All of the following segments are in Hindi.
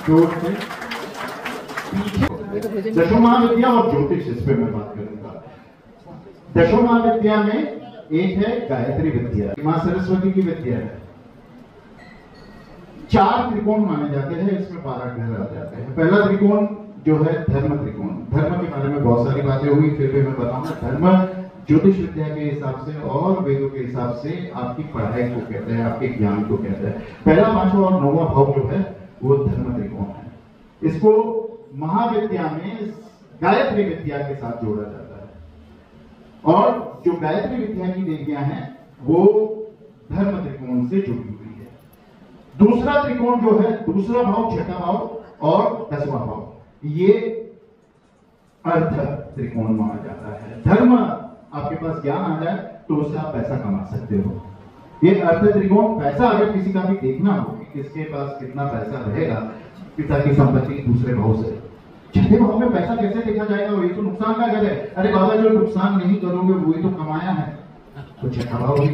जोर से दशो महाविद्या और ज्योतिष, इस पे मैं बात करूंगा। दशो महाविद्या में एक है गायत्री विद्या, मां सरस्वती की विद्या है। 4 त्रिकोण माने जाते हैं, इसमें 12 ग्रह आ जाते हैं। पहला त्रिकोण जो है धर्म त्रिकोण। धर्म के बारे में बहुत सारी बातें हुई, फिर भी मैं बताऊंगा। धर्म ज्योतिष विद्या के हिसाब से और वेदों के हिसाब से आपकी पढ़ाई को कहते हैं, आपके ज्ञान को कहते हैं। पहला, 5वां और 9वां भाव जो है वो धर्म त्रिकोण है। इसको महाविद्या में गायत्री विद्या के साथ जोड़ा जाता है, और जो गायत्री विद्या की देवियां हैं वो धर्म त्रिकोण से जुड़ी हुई है। दूसरा त्रिकोण जो है, दूसरा भाव, छठा भाव और 10वां भाव, ये अर्थ त्रिकोण माना जाता है। धर्म आपके पास ज्ञान आ जाए तो उससे आप पैसा कमा सकते हो। ये अर्थ त्रिकोण, पैसा अगर किसी का भी देखना हो कि किसके पास कितना पैसा रहेगा, पिता की संपत्ति दूसरे भाव से, छठे भाव में पैसा कैसे देखा जाएगा? वही तो नुकसान का घर है। अरे बाबा, जो नुकसान नहीं करोगे वही तो कमाया है, तो छठा भाव ही।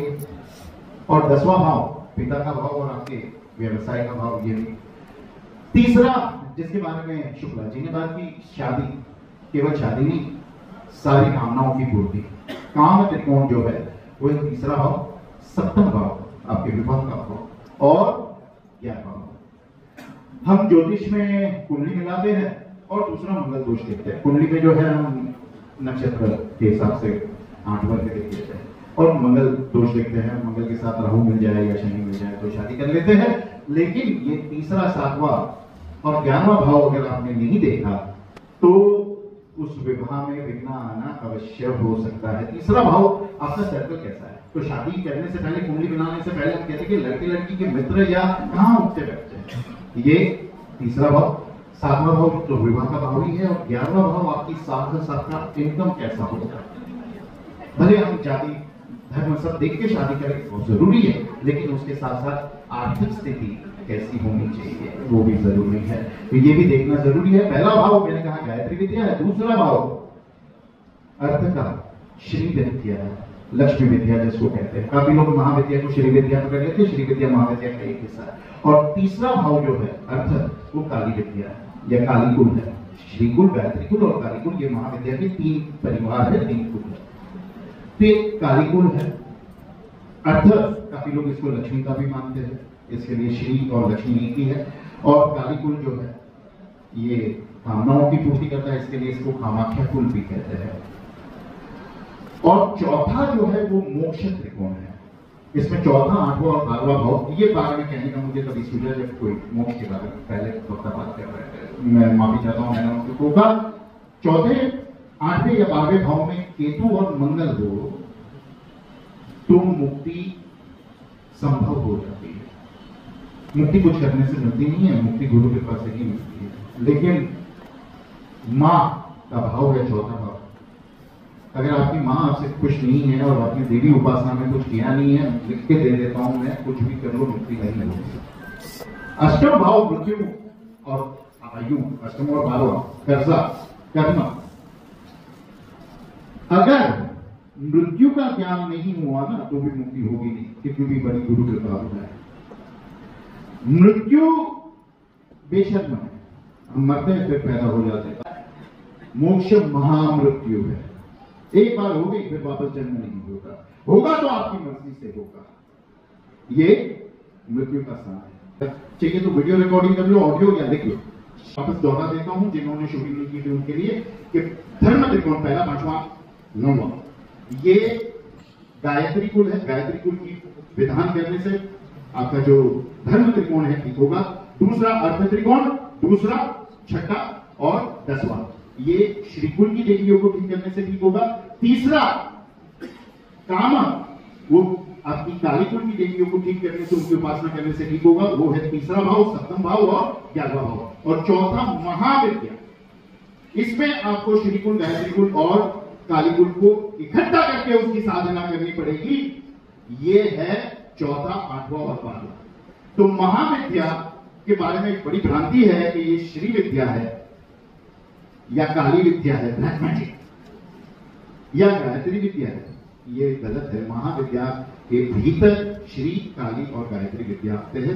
और 10वां भाव पिता का भाव और आपके व्यवसाय का भाव, ये भी। तीसरा, जिसके बारे में शुक्ला जी ने बात की, शादी। केवल शादी नहीं, सारी कामनाओं की पूर्ति। काम त्रिकोण जो है वो तीसरा भाव, 7वां भाव आपके विवाह का भाव और 11वां भाव। हम ज्योतिष में कुंडली मिलाते हैं और दूसरा मंगल दोष देखते हैं। कुंडली में जो है हम नक्षत्र के हिसाब से 8 वर्ग देख लेते हैं और मंगल दोष देखते हैं। मंगल के साथ राहु मिल जाए या शनि मिल जाए तो शादी कर लेते हैं। लेकिन ये तीसरा, 7वां और 11वां भाव अगर आपने नहीं देखा तो उस विवाह में विघ्न आना अवश्य हो सकता है। तीसरा भाव आपका सर्कल कैसा है? तो शादी करने से पहले, कुंडली बनाने से पहले हम कहते हैं कि लड़के लड़की के मित्र या कहाँ उठते बैठते हैं। ये तीसरा भाव। 7वां भाव तो विवाह का भाव ही है, और 11वां भाव आपकी साथ इनकम कैसा होगा। भले हम जाति धर्म सब देख के शादी करें, बहुत जरूरी है, लेकिन उसके साथ साथ आर्थिक स्थिति कैसी होनी चाहिए वो भी जरूरी है, तो ये भी देखना जरूरी है। पहला भाव मैंने कहा गायत्री विद्या है। दूसरा भाव अर्थ का श्री विद्या है, लक्ष्मी विद्या जिसको कहते हैं। काफी लोग महाविद्या को श्री विद्या पकड़ लेते हैं, श्री विद्या महाविद्या का एक हिस्सा है। और तीसरा भाव जो है अर्थ, वो काली विद्या है या काली कुल है। श्री कुल, गायत्री कुल और काली कुल, ये महाविद्या के 3 परिवार है, 3 कुल है। तो काली कुल है। अर्थ, काफी लोग इसको लक्ष्मी का भी मानते हैं, इसके लिए श्री और लक्ष्मी एक ही है। और काली कुल जो है ये कामनाओं की पूर्ति करता है, इसके लिए इसको कामाख्या कुल भी कहते हैं। और चौथा जो है वो मोक्ष त्रिकोण है। इसमें चौथा, 8वां और 12वां भाव, ये बारे में कहने का मुझे कभी सूझा जब कोई मोक्ष के बारे में पहले बात कर रहे थे। मैं माफी चाहता हूं, मैंने उनको होगा। चौथे, 8वें या 12वें भाव में केतु और मंगल हो तो मुक्ति संभव हो जाती है। मुक्ति कुछ करने से मिलती नहीं है, मुक्ति गुरु के पास ही मिलती है। लेकिन मां का भाव है चौथा भाव। अगर आपकी मां आपसे खुश नहीं है और आपने देवी उपासना में कुछ किया नहीं है, लिख के दे देता हूं मैं, कुछ भी कर लो, मुक्ति नहीं होगी। अष्टम भाव मृत्यु और आयु, अष्टम और 12वां कर्जा, कर्म। अगर मृत्यु का ज्ञान नहीं हुआ ना तो भी मुक्ति होगी नहीं, कितनी भी बड़ी गुरु कृपा है। मृत्यु बेशक में हम मरते हैं फिर पैदा हो जाते हैं। मोक्ष महामृत्यु है, एक बार हो गई फिर वापस जन्म नहीं होगा। होगा तो आपकी मर्जी से होगा। ये मृत्यु का स्थान है। चाहिए तो वीडियो रिकॉर्डिंग कर लो, ऑडियो या लिख लो। वापस दोहरा देता हूं जिन्होंने शूटिंग नहीं की थी उनके लिए कि धर्म त्रिकोण पहला, 5वां, 9वां, ये गायत्री कुल है। गायत्री कुल की विधान करने से आपका जो धर्म त्रिकोण है ठीक होगा। दूसरा अर्थ त्रिकोण, दूसरा, छठा और 10वां, ये श्री कुल की देवियों को ठीक करने से ठीक होगा। तीसरा काम, वो आपकी काली कुल की देवियों को ठीक करने से, उनकी उपासना करने से ठीक होगा। वो है तीसरा भाव, 7वां भाव और 11वां भाव। और चौथा महाविद्या, इसमें आपको श्री कुल, गायत्री कुल और काली कुल को इकट्ठा करके उसकी साधना करनी पड़ेगी। ये है चौथा, 8वां और 12वां। तो महाविद्या के बारे में एक बड़ी भ्रांति है कि ये श्री विद्या है या काली विद्या है, ब्लैक मैजिक, या गायत्री विद्या है। ये गलत है। महाविद्या के भीतर श्री, काली और गायत्री विद्या आते हैं।